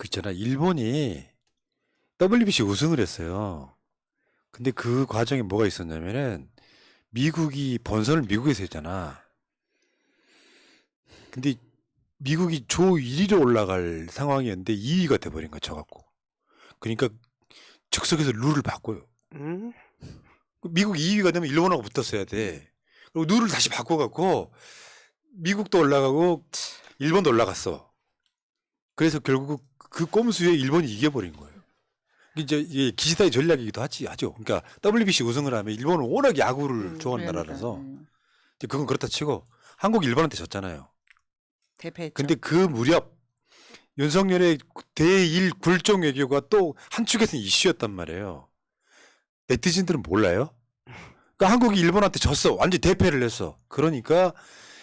그 있잖아. 일본이 WBC 우승을 했어요. 근데 그 과정에 뭐가 있었냐면은 미국이 본선을 미국에서 했잖아. 근데 미국이 조 1위로 올라갈 상황이었는데 2위가 돼버린 거야, 져갖고. 그러니까 즉석에서 룰을 바꿔요. 음? 미국 2위가 되면 일본하고 붙었어야 돼. 그리고 룰을 다시 바꿔갖고 미국도 올라가고 일본도 올라갔어. 그래서 결국 그 꼼수에 일본이 이겨버린 거예요. 이게 기시다의 전략이기도 하죠. 그러니까 WBC 우승을 하면 일본은 워낙 야구를 좋아하는 그러니까, 나라라서 이제 그건 그렇다 치고 한국 일본한테 졌잖아요. 대패했죠. 근데 그 무렵 윤석열의 대일 굴종 외교가 또 한축에서는 이슈였단 말이에요. 네티즌들은 몰라요? 그러니까 한국이 일본한테 졌어. 완전 대패를 했어. 그러니까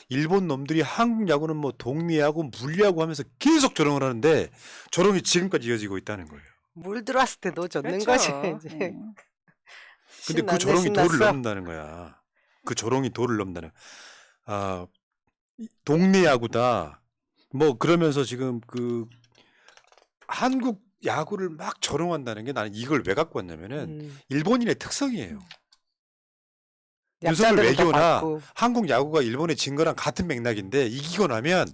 일본 놈들이 한국 야구는 뭐 동미야구, 물리야구 하면서 계속 조롱을 하는데 조롱이 지금까지 이어지고 있다는 거예요. 물 들어왔을 때 너 젖는 그렇죠. 거지. 이제. 네. 근데 그 신났네, 조롱이 도를 신났어. 넘는다는 거야. 그 조롱이 도를 넘는다는. 아, 동네 야구다. 뭐 그러면서 지금 그 한국 야구를 막 조롱한다는 게 나는 이걸 왜 갖고 왔냐면은 일본인의 특성이에요. 윤석열 약자들은 더 외교나 받고. 한국 야구가 일본에 진 거랑 같은 맥락인데 이기고 나면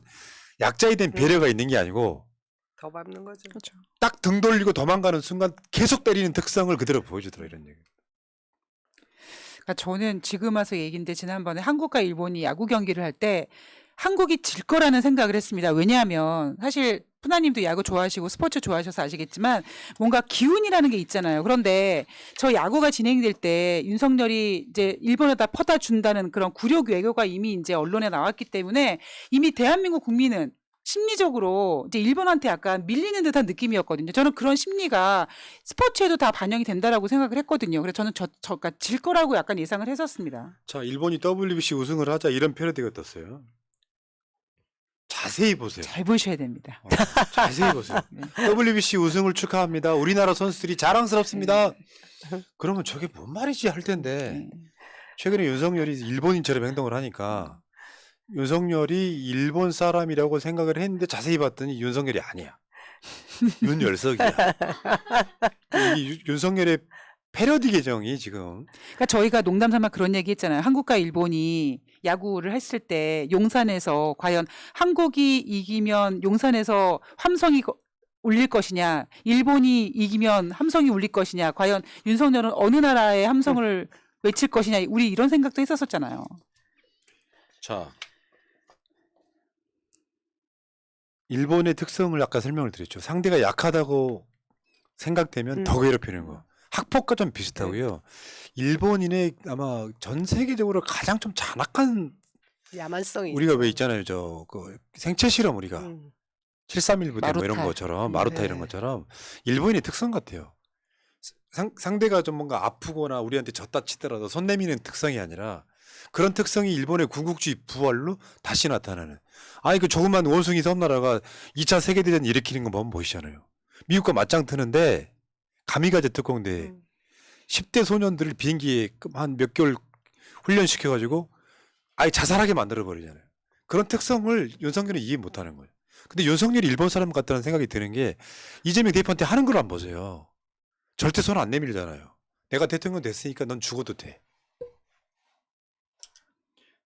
약자에 대한 배려가 있는 게 아니고 더 밟는 거죠. 그렇죠. 딱 등 돌리고 도망가는 순간 계속 때리는 특성을 그대로 보여주더라 이런 얘기. 그러니까 저는 지금 와서 얘기인데 지난번에 한국과 일본이 야구 경기를 할 때 한국이 질 거라는 생각을 했습니다. 왜냐하면 사실 푸나님도 야구 좋아하시고 스포츠 좋아하셔서 아시겠지만 뭔가 기운이라는 게 있잖아요. 그런데 저 야구가 진행될 때 윤석열이 이제 일본에다 퍼다 준다는 그런 굴욕 외교가 이미 이제 언론에 나왔기 때문에 이미 대한민국 국민은 심리적으로 이제 일본한테 약간 밀리는 듯한 느낌이었거든요. 저는 그런 심리가 스포츠에도 다 반영이 된다라고 생각을 했거든요. 그래서 저는 그러니까 질 거라고 약간 예상을 했었습니다. 자, 일본이 WBC 우승을 하자 이런 패러디가 떴어요. 자세히 보세요. 잘 보셔야 됩니다. 자세히 보세요. 네. WBC 우승을 축하합니다. 우리나라 선수들이 자랑스럽습니다. 그러면 저게 뭔 말이지 할 텐데 네. 최근에 윤석열이 일본인처럼 행동을 하니까 윤석열이 일본 사람이라고 생각을 했는데 자세히 봤더니 윤석열이 아니야. 윤열석이야. 이 윤석열의 패러디 계정이 지금 그러니까 저희가 농담삼아 그런 얘기 했잖아요. 한국과 일본이 야구를 했을 때 용산에서 과연 한국이 이기면 용산에서 함성이 울릴 것이냐, 일본이 이기면 함성이 울릴 것이냐, 과연 윤석열은 어느 나라의 함성을 외칠 것이냐, 우리 이런 생각도 했었잖아요. 자 일본의 특성을 아까 설명을 드렸죠. 상대가 약하다고 생각되면 더 괴롭히는 거. 학폭과 좀 비슷하고요. 일본인의 아마 전 세계적으로 가장 좀 잔악한 야만성이 우리가 있죠. 왜 있잖아요. 저 그 생체 실험 우리가 731 부대 뭐 이런 마루타. 것처럼 마루타 네. 이런 것처럼 일본인의 특성 같아요. 상대가 좀 뭔가 아프거나 우리한테 졌다 치더라도 손 내미는 특성이 아니라 그런 특성이 일본의 군국주의 부활로 다시 나타나는. 아니 그 조그만 원숭이 섬나라가 2차 세계대전 일으키는 거 보면 보이잖아요. 미국과 맞짱 트는데 가미가제 특공대 10대 소년들을 비행기에 한 몇 개월 훈련시켜가지고 아예 자살하게 만들어버리잖아요. 그런 특성을 윤석열은 이해 못하는 거예요. 근데 윤석열이 일본 사람 같다는 생각이 드는 게 이재명 대표한테 하는 걸 안 보세요. 절대 손 안 내밀잖아요. 내가 대통령 됐으니까 넌 죽어도 돼.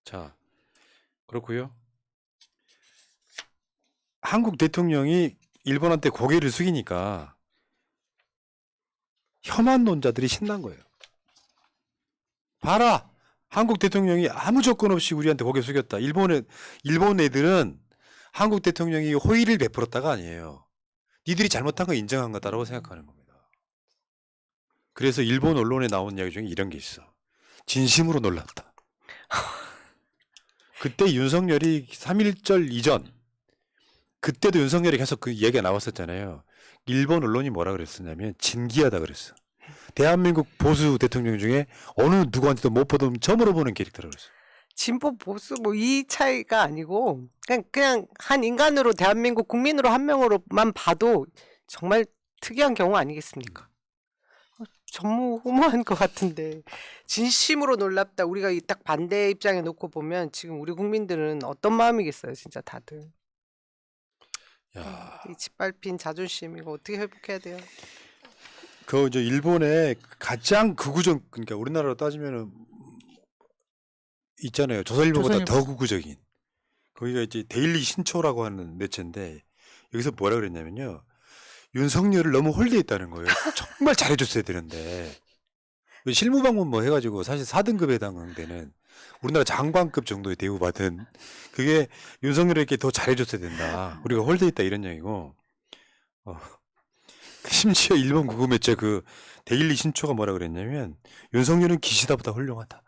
자, 그렇고요. 한국 대통령이 일본한테 고개를 숙이니까 혐한 논자들이 신난 거예요. 봐라! 한국 대통령이 아무 조건 없이 우리한테 고개 숙였다. 일본 애들은 한국 대통령이 호의를 베풀었다가 아니에요. 니들이 잘못한 거 인정한 거다라고 생각하는 겁니다. 그래서 일본 언론에 나온 이야기 중에 이런 게 있어. 진심으로 놀랐다. 그때 윤석열이 3.1절 이전 그때도 윤석열이 계속 그 얘기가 나왔었잖아요. 일본 언론이 뭐라 그랬었냐면 진기하다 그랬어. 대한민국 보수 대통령 중에 어느 누구한테도 못 보던 처음으로 보는 캐릭터라고 그랬어. 진보 보수 뭐 이 차이가 아니고 그냥 한 인간으로 대한민국 국민으로 한 명으로만 봐도 정말 특이한 경우 아니겠습니까? 전무후무한 것 같은데 진심으로 놀랍다. 우리가 이 딱 반대 입장에 놓고 보면 지금 우리 국민들은 어떤 마음이겠어요, 진짜 다들. 야, 이 짓밟힌 자존심 이거 어떻게 회복해야 돼요? 그 이제 일본의 가장 극우적 그러니까 우리나라로 따지면은 있잖아요. 조선일보보다 조선일보. 더 극우적인 거기가 이제 데일리 신초라고 하는 매체인데 여기서 뭐라 그랬냐면요. 윤석열을 너무 홀대했다는 거예요. 정말 잘해줬어야 되는데 실무방문 뭐 해가지고 사실 4등급에 해당되는 우리나라 장관급 정도의 대우받은 그게 윤석열에게 더 잘해줬어야 된다. 우리가 홀대했다 이런 얘기고 심지어 일본 구구 매체 그 데일리 신초가 뭐라 그랬냐면 윤석열은 기시다보다 훌륭하다.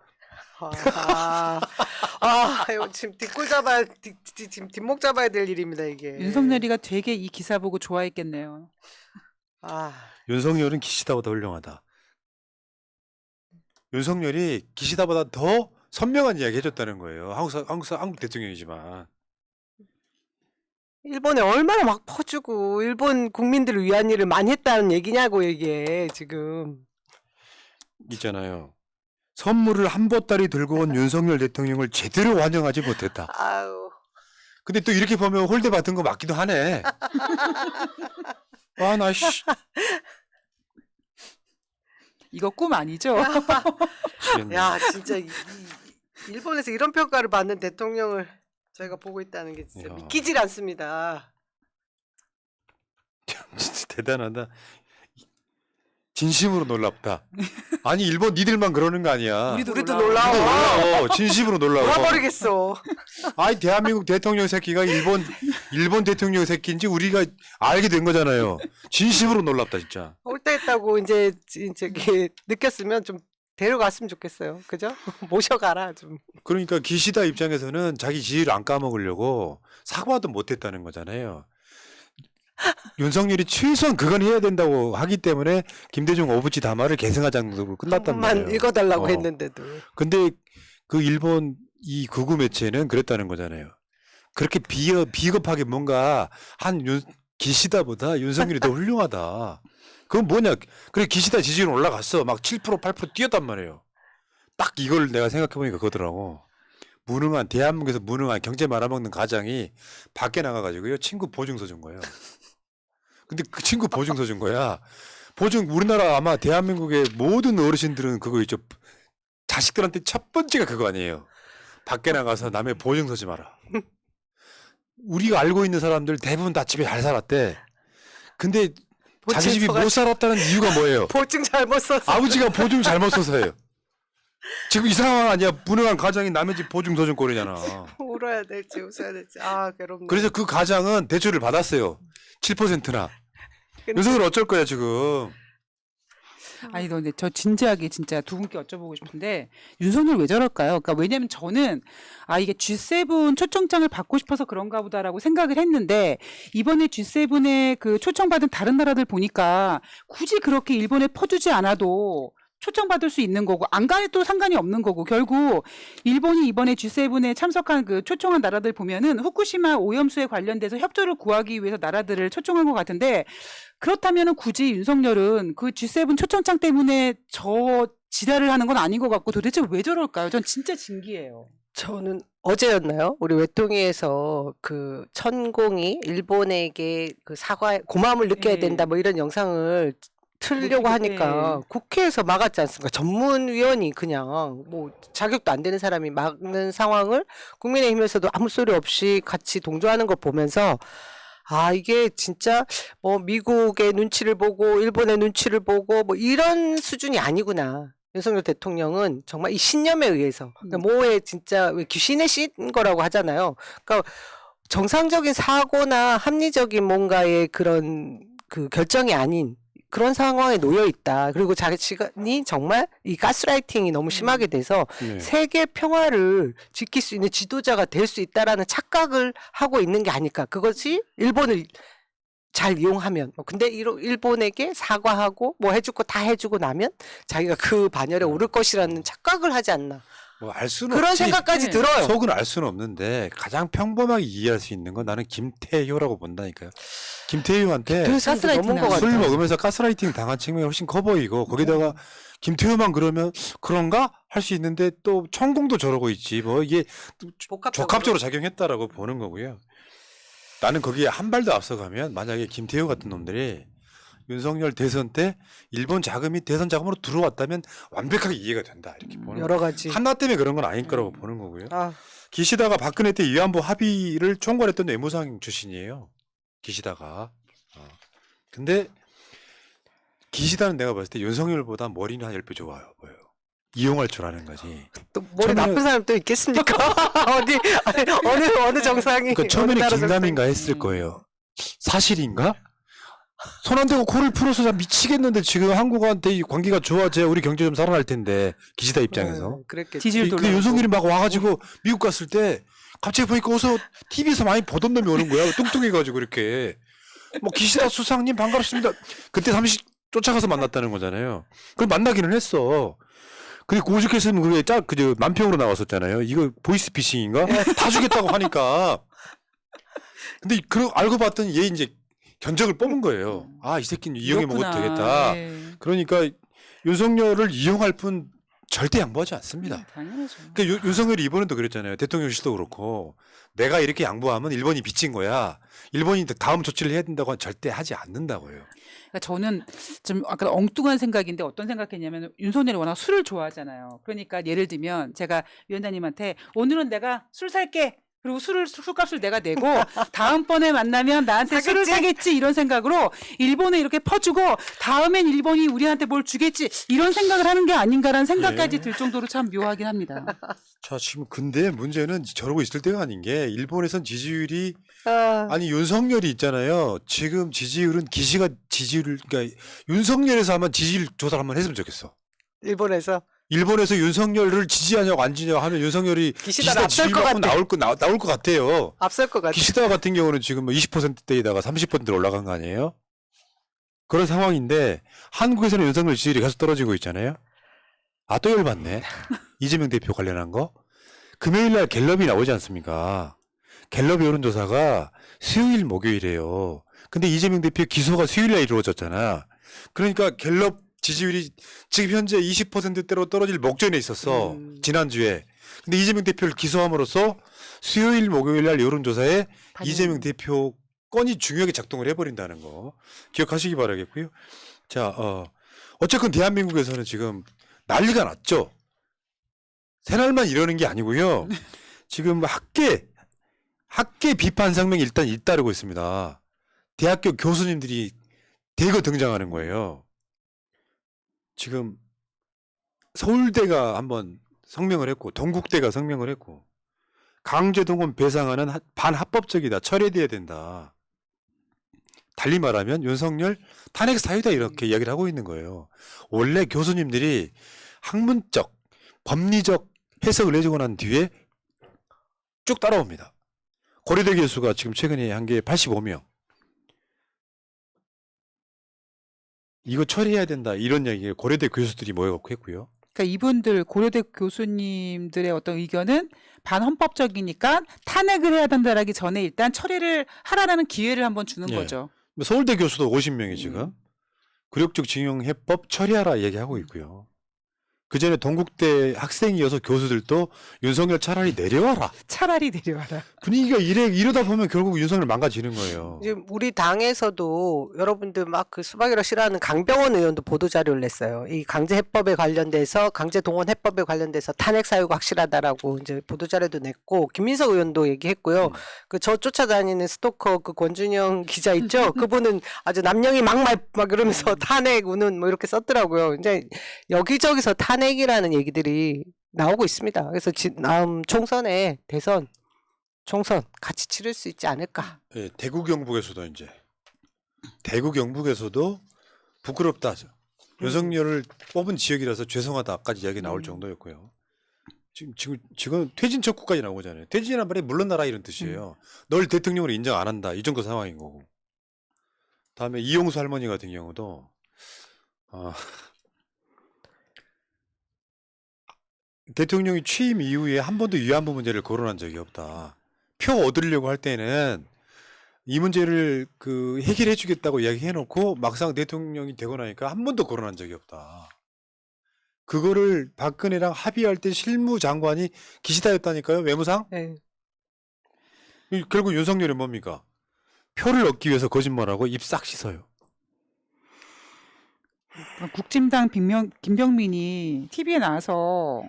이거 지금 뒷골 잡아야 지금 뒷목 잡아야 될 일입니다 이게. 윤석열이가 되게 이 기사 보고 좋아했겠네요. 아, 윤석열은 기시다보다 훌륭하다. 윤석열이 기시다보다 더 선명한 이야기 해줬다는 거예요. 한국 대통령이지만. 일본에 얼마나 막 퍼주고 일본 국민들을 위한 일을 많이 했다는 얘기냐고 이게 지금. 있잖아요. 선물을 한 보따리 들고 온 윤석열 대통령을 제대로 환영하지 못했다. 아유. 근데 또 이렇게 보면 홀대 받은 거 맞기도 하네. 아, 나 씨. 이거 꿈 아니죠? 미치겠네. 야 진짜 일본에서 이런 평가를 받는 대통령을 저희가 보고 있다는 게 진짜 야. 믿기질 않습니다. 진짜 대단하다. 진심으로 놀랍다. 아니 일본 니들만 그러는 거 아니야. 우리도 우리도 놀라워. 놀라워. 놀라워. 진심으로 놀라워. 돌아버리겠어. 아니 대한민국 대통령 새끼가 일본 대통령 새끼인지 우리가 알게 된 거잖아요. 진심으로 놀랍다 진짜. 홀대했다고 이제 저기 느꼈으면 좀 데려갔으면 좋겠어요. 그죠? 모셔가라 좀. 그러니까 기시다 입장에서는 자기 지위를 안 까먹으려고 사과도 못했다는 거잖아요. 윤석열이 최소한 그건 해야 된다고 하기 때문에 김대중 오부치 담화를 계승하자는 정도로 끝났단 만 말이에요. 읽어달라고 어. 했는데도. 근데 그 일본 이 극우 매체는 그랬다는 거잖아요. 그렇게 비겁하게 뭔가 기시다보다 윤석열이 더 훌륭하다. 그건 뭐냐? 그래 기시다 지지율 올라갔어. 막 7% 8% 뛰었단 말이에요. 딱 이걸 내가 생각해보니까 그거더라고. 대한민국에서 무능한 경제 말아먹는 가장이 밖에 나가가지고요 친구 보증서 준 거예요. 근데 그 친구 보증서 준 거야. 우리나라 아마 대한민국의 모든 어르신들은 그거 있죠. 자식들한테 첫 번째가 그거 아니에요. 밖에 나가서 남의 보증 서지 마라. 우리가 알고 있는 사람들 대부분 다 집에 잘 살았대. 근데 자기 집이 못 살았다는 이유가 뭐예요? 보증 잘못 써서. 아버지가 보증 잘못 써서예요. 지금 이 상황 아니야. 무능한 가장이 남의 집 보증 서준 꼴이잖아. 울어야 될지 웃어야 될지. 아 괴롭네. 그래서 그 가장은 대출을 받았어요. 7%나. 근데 윤석열 어쩔 거야 지금. 아니, 근데 저 진지하게 진짜 두 분께 여쭤보고 싶은데 윤석열 왜 저럴까요? 그러니까 왜냐면 저는 이게 G7 초청장을 받고 싶어서 그런가 보다라고 생각을 했는데 이번에 G7에 그 초청받은 다른 나라들 보니까 굳이 그렇게 일본에 퍼주지 않아도 초청받을 수 있는 거고 안 가도 상관이 없는 거고 결국 일본이 이번에 G7에 참석한 그 초청한 나라들 보면은 후쿠시마 오염수에 관련돼서 협조를 구하기 위해서 나라들을 초청한 것 같은데 그렇다면은 굳이 윤석열은 그 G7 초청장 때문에 저 지랄을 하는 건 아닌 것 같고 도대체 왜 저럴까요? 전 진짜 신기해요. 저는 어제였나요? 우리 외통위에서 그 천공이 일본에게 그 고마움을 느껴야 네. 된다 뭐 이런 영상을 틀려고 못 하니까 국회에서 막았지 않습니까? 전문위원이 그냥 뭐 자격도 안 되는 사람이 막는 상황을 국민의힘에서도 아무 소리 없이 같이 동조하는 걸 보면서 이게 진짜 뭐 미국의 눈치를 보고 일본의 눈치를 보고 뭐 이런 수준이 아니구나. 윤석열 대통령은 정말 이 신념에 의해서 그러니까 뭐에 진짜 왜 귀신에 씌인 거라고 하잖아요. 그러니까 정상적인 사고나 합리적인 뭔가의 그런 그 결정이 아닌 그런 상황에 놓여 있다. 그리고 자신이 정말 이 가스라이팅이 너무 심하게 돼서 네. 세계 평화를 지킬 수 있는 지도자가 될 수 있다라는 착각을 하고 있는 게 아닐까. 그것이 일본을 잘 이용하면. 근데 일본에게 사과하고 뭐 해줄 거 다 해주고 나면 자기가 그 반열에 오를 것이라는 착각을 하지 않나. 뭐 알 수는 그런 없지. 생각까지 네. 들어요. 속은 알 수는 없는데 가장 평범하게 이해할 수 있는 건 나는 김태효라고 본다니까요. 김태효한테 가스라이팅 넘은 것 당한 술 같아요. 먹으면서 가스라이팅 당한 측면이 훨씬 커 보이고 거기다가 김태효만 그러면 그런가 할 수 있는데 또 천공도 저러고 있지 뭐 이게 복합적으로. 적합적으로 작용했다라고 보는 거고요. 나는 거기에 한 발도 앞서가면 만약에 김태효 같은 놈들이 윤석열 대선 때 일본 자금이 대선 자금으로 들어왔다면 완벽하게 이해가 된다 이렇게 보는 여러 가지. 한나 때문에 그런 건 아닐 거라고 보는 거고요. 아, 기시다가 박근혜 때 위안부 합의를 총괄했던 외무상 출신이에요. 기시다가. 근데 기시다는 내가 봤을 때 윤석열보다 머리는 한 10배 좋아요 보여요. 이용할 줄 아는 거지. 또 머리 처음에는- 나쁜 사람 또 있겠습니까? 어디 아니, 어느 정상이 그러니까 처음에는 어느 나라 긴가민가 정상이. 했을 거예요. 사실인가? 손 안 대고 코를 풀어서 나 미치겠는데 지금 한국한테 이 관계가 좋아져야 우리 경제 좀 살아날 텐데 기시다 입장에서. 그랬겠지. 지지율 근데 돌려. 윤석열이 막 와가지고 미국 갔을 때 갑자기 보니까 어서 TV에서 많이 보던 놈이 오는 거야. 뚱뚱해가지고 이렇게. 뭐 기시다 수상님 반갑습니다. 그때 잠시 쫓아가서 만났다는 거잖아요. 그럼 만나기는 했어. 근데 오죽했으면 그게 그저 만평으로 나왔었잖아요. 이거 보이스피싱인가? 다 주겠다고 하니까. 근데 알고 봤더니 얘 이제 견적을 뽑은 거예요. 아, 이 새끼는 이용해 먹어도 그렇구나. 되겠다. 네. 그러니까 윤석열을 이용할 뿐 절대 양보하지 않습니다. 당연하죠. 그러니까 윤석열이 이번에도 그랬잖아요. 대통령실도 그렇고 내가 이렇게 양보하면 일본이 빚진 거야. 일본이 다음 조치를 해야 된다고 절대 하지 않는다고요. 그러니까 저는 좀 아까 엉뚱한 생각인데 어떤 생각했냐면 윤석열이 워낙 술을 좋아하잖아요. 그러니까 예를 들면 제가 위원장님한테 오늘은 내가 술 살게. 그리고 술값을 내가 내고 다음번에 만나면 나한테 술을 사겠지 이런 생각으로 일본에 이렇게 퍼주고 다음엔 일본이 우리한테 뭘 주겠지 이런 생각을 하는 게 아닌가라는 생각까지 들 정도로 참 묘하긴 합니다. 자, 지금 근데 문제는 저러고 있을 때가 아닌 게 일본에선 지지율이 아, 아니 윤석열이 있잖아요. 지금 지지율은 기시가 지지율 그러니까 윤석열에서 한번 지지율 조사를 한번 했으면 좋겠어. 일본에서 일본에서 윤석열을 지지하냐고 안 지지하냐고 하면 윤석열이 기시다가 기시다 앞설 지지율 것 갖고 같아. 나올 것 같아요. 앞설 것 같아. 기시다 같은 경우는 지금 뭐 20%대에다가 30%로 올라간 거 아니에요? 그런 상황인데 한국에서는 윤석열 지지율이 계속 떨어지고 있잖아요. 아, 또 열받네. 이재명 대표 관련한 거. 금요일 날 갤럽이 나오지 않습니까? 갤럽 여론조사가 수요일 목요일이에요. 근데 이재명 대표 기소가 수요일 날 이루어졌잖아. 그러니까 갤럽 지지율이 지금 현재 20%대로 떨어질 목전에 있었어. 지난주에. 근데 이재명 대표를 기소함으로써 수요일 목요일 날 여론조사에 이재명 대표 건이 중요하게 작동을 해버린다는 거 기억하시기 바라겠고요. 자, 어쨌건 대한민국에서는 지금 난리가 났죠. 새날만 이러는 게 아니고요. 지금 학계 비판 성명이 일단 잇따르고 있습니다. 대학교 교수님들이 대거 등장하는 거예요. 지금 서울대가 한번 성명을 했고 동국대가 성명을 했고 강제동원 배상하는 반합법적이다. 철회돼야 된다. 달리 말하면 윤석열 탄핵 사유다 이렇게 이야기를 하고 있는 거예요. 원래 교수님들이 학문적, 법리적 해석을 해주고 난 뒤에 쭉 따라옵니다. 고려대 교수가 지금 최근에 한 게 85명. 이거 처리해야 된다 이런 얘기를 고려대 교수들이 모여갖고 했고요. 그러니까 이분들 고려대 교수님들의 어떤 의견은 반헌법적이니까 탄핵을 해야 된다라기 전에 일단 처리를 하라라는 기회를 한번 주는 예. 거죠. 서울대 교수도 50명이 지금 굴욕적 징용 해법 처리하라 얘기하고 있고요. 그 전에 동국대 학생이어서 교수들도 윤석열 차라리 내려와라. 차라리 내려와라. 분위기가 이러다 보면 결국 윤석열 망가지는 거예요. 지금 우리 당에서도 여러분들 막 그 수박이라 싫어하는 강병원 의원도 보도 자료를 냈어요. 이 강제 해법에 관련돼서 강제 동원 해법에 관련돼서 탄핵 사유가 확실하다라고 이제 보도 자료도 냈고 김민석 의원도 얘기했고요. 그 저 쫓아다니는 스토커 그 권준영 기자 있죠. 그분은 아주 남녀이 막말 막 이러면서 탄핵 우는 뭐 이렇게 썼더라고요. 이제 여기저기서 탄핵이라는 얘기들이 나오고 있습니다. 그래서 다음 총선에 대선 총선 같이 치를 수 있지 않을까. 예, 대구 경북에서도 이제 대구 경북에서도 부끄럽다. 윤석열을 뽑은 지역이라서 죄송하다까지 이야기 나올 정도였고요. 지금 퇴진 척구까지 나오잖아요. 퇴진이란 말이 물러나라 이런 뜻이에요. 널 대통령으로 인정 안 한다. 이 정도 상황인 거고. 다음에 이용수 할머니 같은 경우도 대통령이 취임 이후에 한 번도 위안부 문제를 거론한 적이 없다. 표 얻으려고 할 때는 이 문제를 해결해 주겠다고 이야기해놓고 막상 대통령이 되고 나니까 한 번도 거론한 적이 없다. 그거를 박근혜랑 합의할 때 실무장관이 기시다였다니까요. 외무상. 네. 결국 윤석열이 뭡니까? 표를 얻기 위해서 거짓말하고 입 싹 씻어요. 국진당 김병민이 TV에 나와서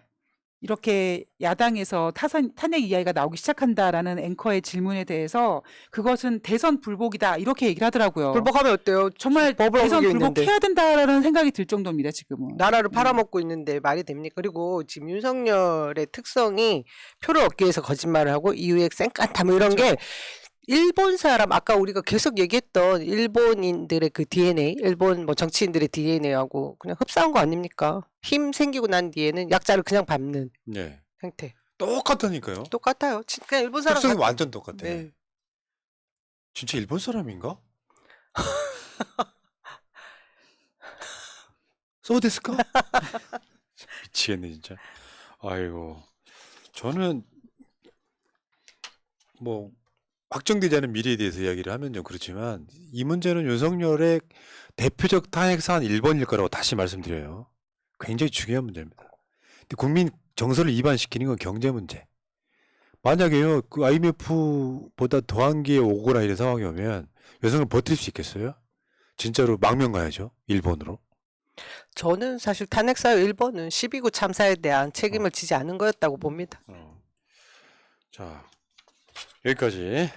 이렇게 야당에서 탄핵 이야기가 나오기 시작한다라는 앵커의 질문에 대해서 그것은 대선 불복이다 이렇게 얘기를 하더라고요. 불복하면 어때요? 정말 법을 대선 어기고 있는데. 불복해야 된다라는 생각이 들 정도입니다. 지금은. 나라를 팔아먹고 있는데 말이 됩니까? 그리고 지금 윤석열의 특성이 표를 얻기 위해서 거짓말을 하고 이후에 쌩까타 뭐 이런 게 일본 사람 아까 우리가 계속 얘기했던 일본인들의 그 DNA, 일본 뭐 정치인들의 DNA하고 그냥 흡사한 거 아닙니까? 힘 생기고 난 뒤에는 약자를 그냥 밟는 네. 형태. 똑같다니까요. 똑같아요. 그냥 일본 사람 특성이 같아. 완전 똑같아. 네. 진짜 일본 사람인가? 소데스까? 미치겠네 진짜. 아이고. 저는 뭐 확정되지 않은 미래에 대해서 이야기를 하면 좀 그렇지만 이 문제는 윤석열의 대표적 탄핵 사안 1번일 거라고 다시 말씀드려요. 굉장히 중요한 문제입니다. 근데 국민 정서를 이반시키는 건 경제 문제. 만약에요, 그 IMF보다 더한 게 오거나 이런 상황이 오면 여성을 버틸 수 있겠어요? 진짜로 망명 가야죠. 일본으로. 저는 사실 탄핵 사유 1번은 12구 참사에 대한 책임을 지지 않은 거였다고 봅니다. 자, 여기까지